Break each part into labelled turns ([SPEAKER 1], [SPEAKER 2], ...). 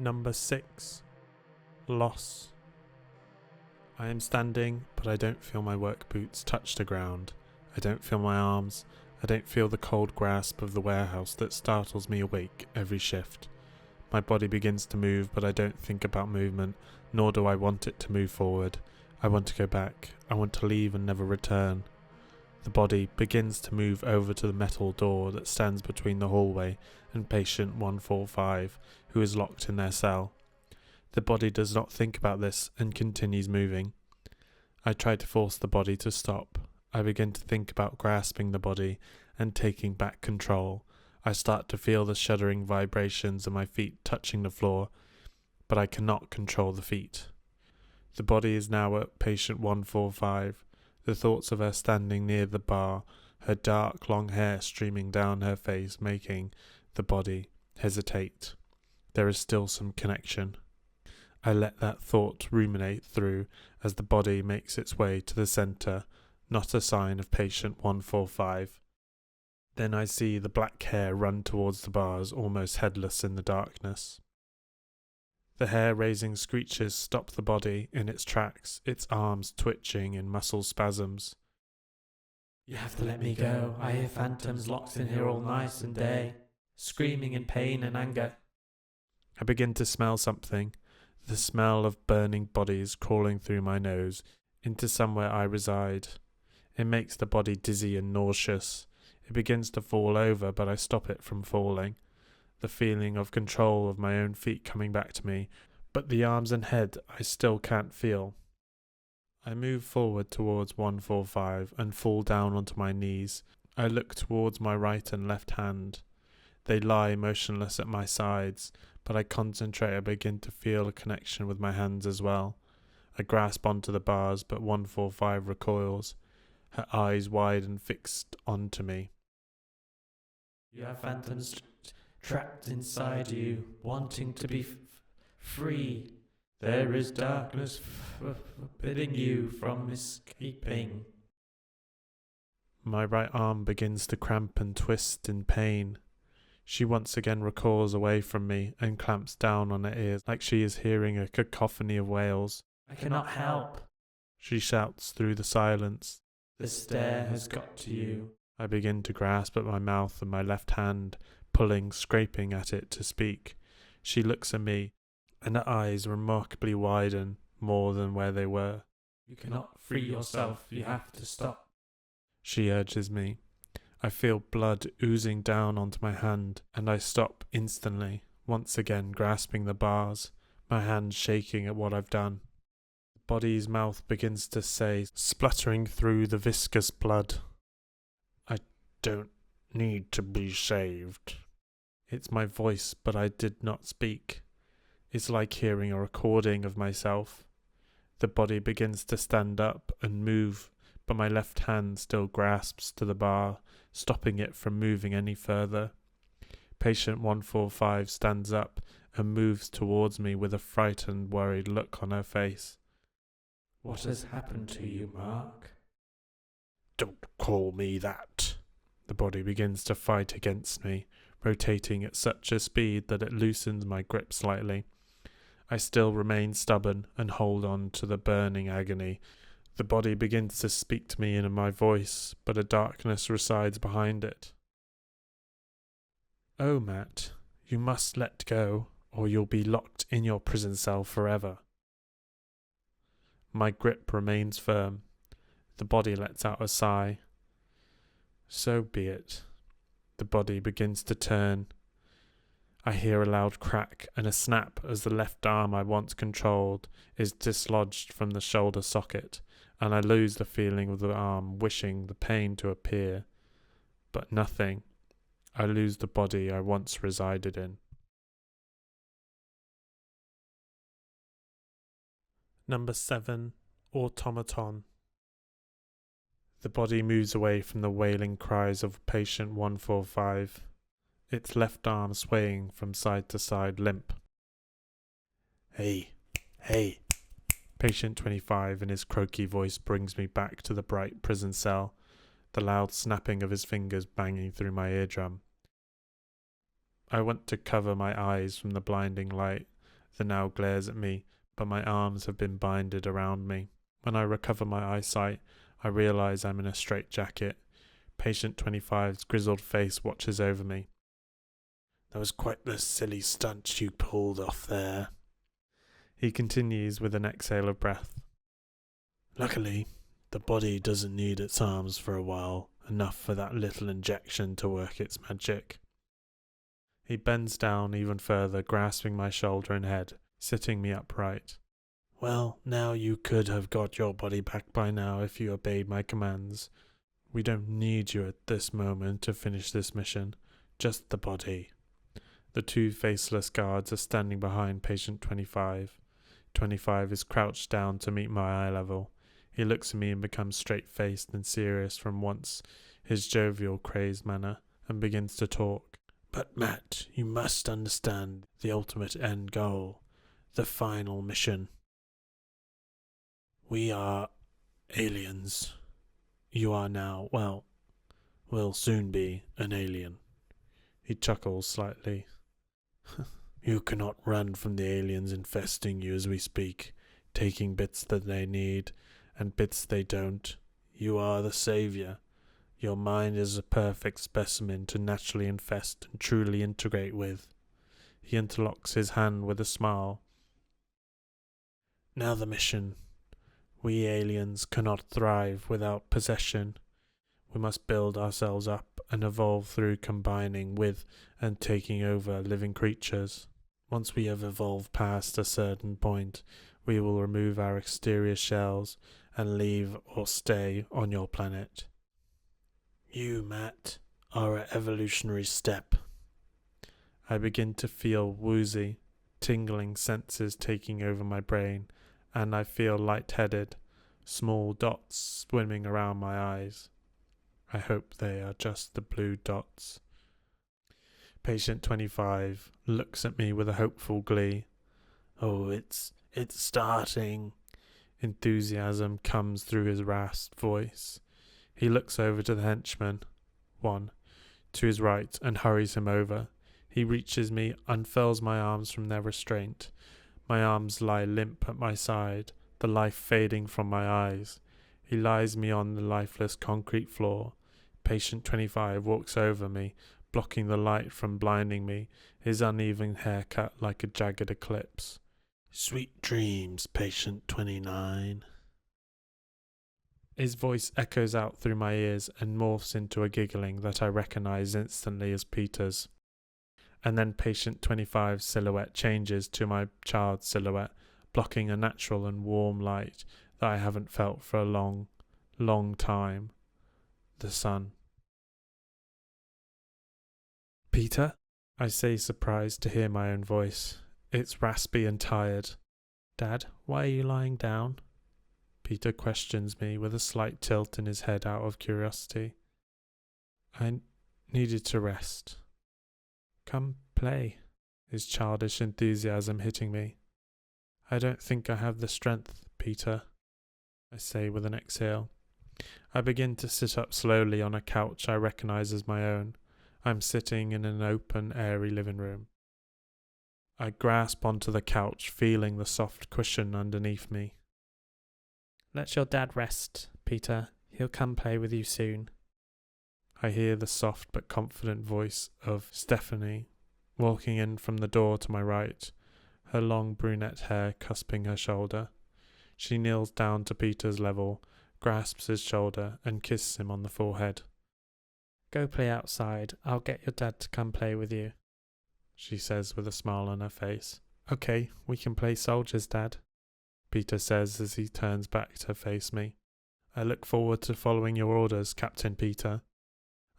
[SPEAKER 1] Number 6. Loss. I am standing, but I don't feel my work boots touch the ground. I don't feel my arms. I don't feel the cold grasp of the warehouse that startles me awake every shift. My body begins to move, but I don't think about movement, nor do I want it to move forward. I want to go back. I want to leave and never return. The body begins to move over to the metal door that stands between the hallway and patient 145, who is locked in their cell. The body does not think about this and continues moving. I try to force the body to stop. I begin to think about grasping the body and taking back control. I start to feel the shuddering vibrations of my feet touching the floor, but I cannot control the feet. The body is now at patient 145. The thoughts of her standing near the bar, her dark long hair streaming down her face, making the body hesitate. There is still some connection. I let that thought ruminate through as the body makes its way to the centre, not a sign of patient 145. Then I see the black hair run towards the bars, almost headless in the darkness. The hair-raising screeches stop the body in its tracks, its arms twitching in muscle spasms.
[SPEAKER 2] You have to let me go. I hear phantoms locked in here all night and day, screaming in pain and anger.
[SPEAKER 1] I begin to smell something, the smell of burning bodies crawling through my nose into somewhere I reside. It makes the body dizzy and nauseous. It begins to fall over, but I stop it from falling. The feeling of control of my own feet coming back to me, but the arms and head I still can't feel. I move forward towards 145 and fall down onto my knees. I look towards my right and left hand. They lie motionless at my sides, but I concentrate. I begin to feel a connection with my hands as well. I grasp onto the bars, but 145 recoils, her eyes wide and fixed onto me.
[SPEAKER 2] You have phantoms trapped inside you, wanting to be free. There is darkness forbidding you from escaping.
[SPEAKER 1] My right arm begins to cramp and twist in pain. She once again recoils away from me and clamps down on her ears like she is hearing a cacophony of wails.
[SPEAKER 2] I cannot help,
[SPEAKER 1] she shouts through the silence.
[SPEAKER 2] The stare has got to you.
[SPEAKER 1] I begin to grasp at my mouth and my left hand, pulling, scraping at it to speak. She looks at me, and her eyes remarkably widen more than where they were.
[SPEAKER 2] You cannot free yourself, you have to stop,
[SPEAKER 1] she urges me. I feel blood oozing down onto my hand, and I stop instantly, once again grasping the bars, my hand shaking at what I've done. The body's mouth begins to say, spluttering through the viscous blood, I don't need to be saved. It's my voice, but I did not speak. It's like hearing a recording of myself. The body begins to stand up and move, but my left hand still grasps to the bar, stopping it from moving any further. Patient 145 stands up and moves towards me with a frightened, worried look on her face.
[SPEAKER 2] What has happened to you, Mark?
[SPEAKER 1] Don't call me that. The body begins to fight against me, rotating at such a speed that it loosens my grip slightly. I still remain stubborn and hold on to the burning agony. The body begins to speak to me in my voice, but a darkness resides behind it. Oh, Matt, you must let go, or you'll be locked in your prison cell forever. My grip remains firm. The body lets out a sigh. So be it. The body begins to turn. I hear a loud crack and a snap as the left arm I once controlled is dislodged from the shoulder socket, and I lose the feeling of the arm, wishing the pain to appear. But nothing. I lose the body I once resided in. Number 7. Automaton. The body moves away from the wailing cries of patient 145, its left arm swaying from side to side limp. Hey, hey. Patient 25 in his croaky voice brings me back to the bright prison cell, the loud snapping of his fingers banging through my eardrum. I want to cover my eyes from the blinding light, The now glares at me, but my arms have been binded around me. When I recover my eyesight, I realise I'm in a straitjacket. Patient 25's grizzled face watches over me. That was quite the silly stunt you pulled off there. He continues with an exhale of breath. Luckily, the body doesn't need its arms for a while, enough for that little injection to work its magic. He bends down even further, grasping my shoulder and head, sitting me upright. Well, now you could have got your body back by now if you obeyed my commands. We don't need you at this moment to finish this mission, just the body. The two faceless guards are standing behind patient 25. 25 is crouched down to meet my eye level. He looks at me and becomes straight-faced and serious from once his jovial, crazed manner, and begins to talk. But Matt, you must understand the ultimate end goal, the final mission. We are aliens. You are now, well, will soon be an alien. He chuckles slightly. You cannot run from the aliens infesting you as we speak, taking bits that they need and bits they don't. You are the saviour. Your mind is a perfect specimen to naturally infest and truly integrate with. He interlocks his hand with a smile. Now the mission. We aliens cannot thrive without possession. We must build ourselves up and evolve through combining with and taking over living creatures. Once we have evolved past a certain point, we will remove our exterior shells and leave or stay on your planet. You, Matt, are an evolutionary step. I begin to feel woozy, tingling senses taking over my brain, and I feel lightheaded, small dots swimming around my eyes. I hope they are just the blue dots. Patient 25 looks at me with a hopeful glee. Oh, it's starting. Enthusiasm comes through his rasped voice. He looks over to the henchman, one, to his right, and hurries him over. He reaches me, unfurls my arms from their restraint. My arms lie limp at my side, the life fading from my eyes. He lies me on the lifeless concrete floor. Patient 25 walks over me, blocking the light from blinding me, his uneven hair cut like a jagged eclipse. Sweet dreams, patient 29. His voice echoes out through my ears and morphs into a giggling that I recognize instantly as Peter's. And then patient 25's silhouette changes to my child's silhouette, blocking a natural and warm light that I haven't felt for a long, long time. The sun. Peter? I say, surprised to hear my own voice. It's raspy and tired. Dad, why are you lying down? Peter questions me with a slight tilt in his head out of curiosity. I needed to rest. Come play, his childish enthusiasm hitting me. I don't think I have the strength, Peter, I say with an exhale. I begin to sit up slowly on a couch I recognize as my own. I'm sitting in an open, airy living room. I grasp onto the couch, feeling the soft cushion underneath me.
[SPEAKER 2] Let your dad rest, Peter. He'll come play with you soon.
[SPEAKER 1] I hear the soft but confident voice of Stephanie walking in from the door to my right, her long brunette hair cusping her shoulder. She kneels down to Peter's level, grasps his shoulder, and kisses him on the forehead.
[SPEAKER 2] Go play outside. I'll get your dad to come play with you,
[SPEAKER 1] she says with a smile on her face. Okay, we can play soldiers, Dad, Peter says as he turns back to face me. I look forward to following your orders, Captain Peter,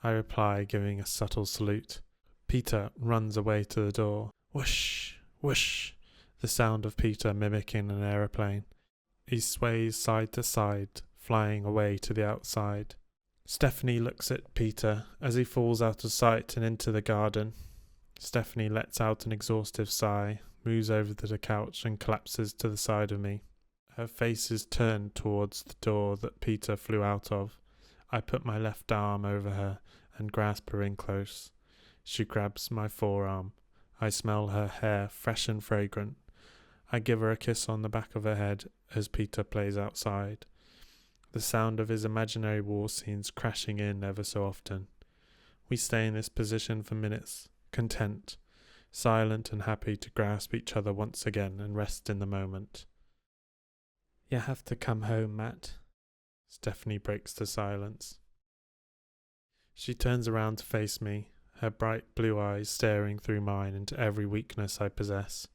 [SPEAKER 1] I reply, giving a subtle salute. Peter runs away to the door. Whoosh, whoosh, the sound of Peter mimicking an aeroplane. He sways side to side, flying away to the outside. Stephanie looks at Peter as he falls out of sight and into the garden. Stephanie lets out an exhaustive sigh, moves over to the couch and collapses to the side of me. Her face is turned towards the door that Peter flew out of. I put my left arm over her and grasp her in close. She grabs my forearm. I smell her hair, fresh and fragrant. I give her a kiss on the back of her head as Peter plays outside, the sound of his imaginary war scenes crashing in ever so often. We stay in this position for minutes, content, silent and happy to grasp each other once again and rest in the moment.
[SPEAKER 2] You have to come home, Matt.
[SPEAKER 1] Stephanie breaks the silence. She turns around to face me, her bright blue eyes staring through mine into every weakness I possess.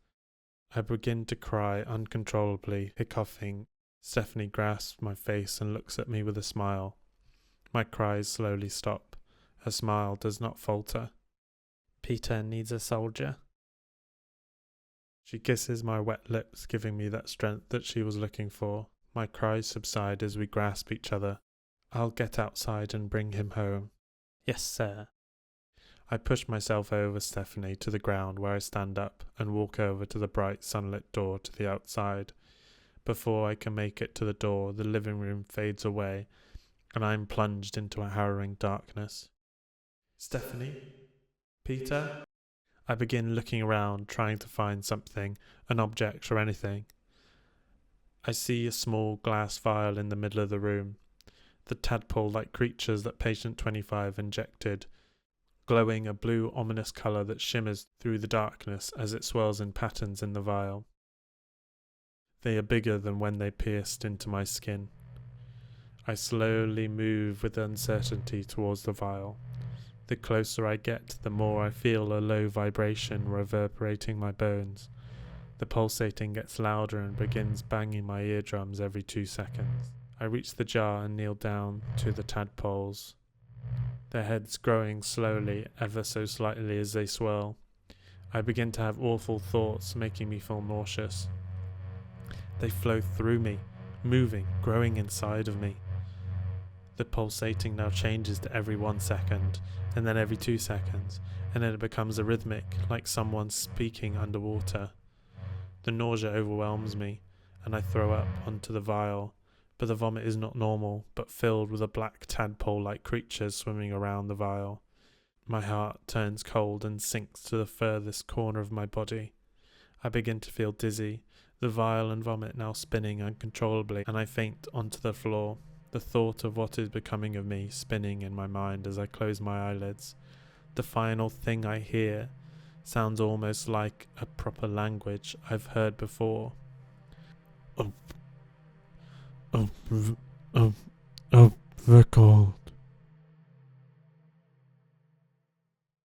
[SPEAKER 1] I begin to cry uncontrollably, hiccoughing. Stephanie grasps my face and looks at me with a smile. My cries slowly stop. Her smile does not falter.
[SPEAKER 2] Peter needs a soldier.
[SPEAKER 1] She kisses my wet lips, giving me that strength that she was looking for. My cries subside as we grasp each other. I'll get outside and bring him home.
[SPEAKER 2] Yes, sir.
[SPEAKER 1] I push myself over Stephanie to the ground where I stand up and walk over to the bright sunlit door to the outside. Before I can make it to the door, the living room fades away, and I am plunged into a harrowing darkness. Stephanie? Peter? I begin looking around, trying to find something, an object or anything. I see a small glass vial in the middle of the room, the tadpole-like creatures that patient 25 injected, glowing a blue ominous colour that shimmers through the darkness as it swirls in patterns in the vial. They are bigger than when they pierced into my skin. I slowly move with uncertainty towards the vial. The closer I get, the more I feel a low vibration reverberating my bones. The pulsating gets louder and begins banging my eardrums every 2 seconds. I reach the jar and kneel down to the tadpoles, their heads growing slowly, ever so slightly as they swirl. I begin to have awful thoughts, making me feel nauseous. They flow through me, moving, growing inside of me. The pulsating now changes to every 1 second, and then every 2 seconds, and then it becomes arrhythmic, like someone speaking underwater. The nausea overwhelms me, and I throw up onto the vial, but the vomit is not normal, but filled with a black tadpole-like creatures swimming around the vial. My heart turns cold and sinks to the furthest corner of my body. I begin to feel dizzy, the vial and vomit now spinning uncontrollably, and I faint onto the floor. The thought of what is becoming of me spinning in my mind as I close my eyelids. The final thing I hear sounds almost like a proper language I've heard before. Recall.